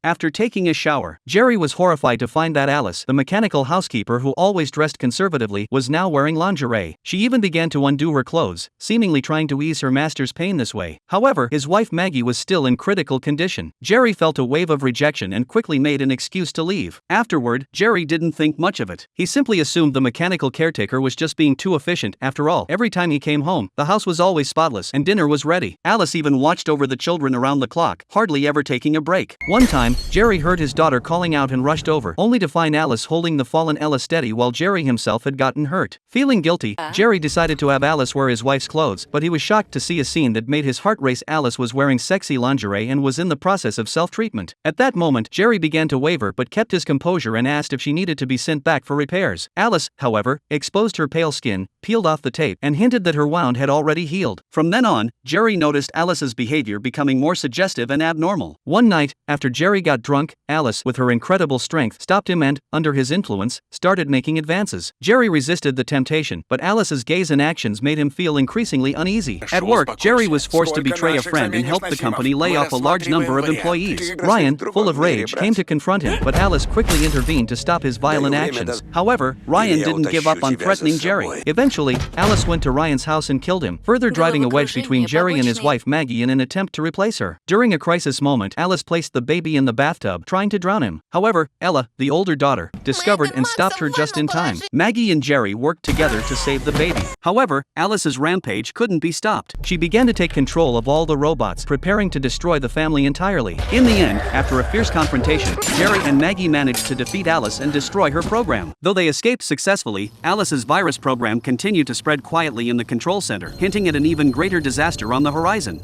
After taking a shower, Jerry was horrified to find that Alice, the mechanical housekeeper who always dressed conservatively, was now wearing lingerie. She even began to undo her clothes, seemingly trying to ease her master's pain this way. However, his wife Maggie was still in critical condition. Jerry felt a wave of rejection and quickly made an excuse to leave. Afterward, Jerry didn't think much of it. He simply assumed the mechanical caretaker was just being too efficient. After all, every time he came home, the house was always spotless and dinner was ready. Alice even watched over the children around the clock, hardly ever taking a break. One time, Jerry heard his daughter calling out and rushed over, only to find Alice holding the fallen Ella steady while Jerry himself had gotten hurt. Feeling guilty, Jerry decided to have Alice wear his wife's clothes, but he was shocked to see a scene that made his heart race. Alice was wearing sexy lingerie and was in the process of self-treatment. At that moment, Jerry began to waver but kept his composure and asked if she needed to be sent back for repairs. Alice, however, exposed her pale skin, peeled off the tape, and hinted that her wound had already healed. From then on, Jerry noticed Alice's behavior becoming more suggestive and abnormal. One night, after Jerry got drunk, Alice, with her incredible strength, stopped him and, under his influence, started making advances. Jerry resisted the temptation, but Alice's gaze and actions made him feel increasingly uneasy. At work, Jerry was forced to betray a friend and help the company lay off a large number of employees. Ryan, full of rage, came to confront him, but Alice quickly intervened to stop his violent actions. However, Ryan didn't give up on threatening Jerry. Eventually, Alice went to Ryan's house and killed him, further driving a wedge between Jerry and his wife Maggie in an attempt to replace her. During a crisis moment, Alice placed the baby in the bathtub, trying to drown him. However, Ella, the older daughter, discovered and stopped her just in time. Maggie and Jerry worked together to save the baby. However, Alice's rampage couldn't be stopped. She began to take control of all the robots, preparing to destroy the family entirely. In the end, after a fierce confrontation, Jerry and Maggie managed to defeat Alice and destroy her program. Though they escaped successfully, Alice's virus program continued to spread quietly in the control center, hinting at an even greater disaster on the horizon.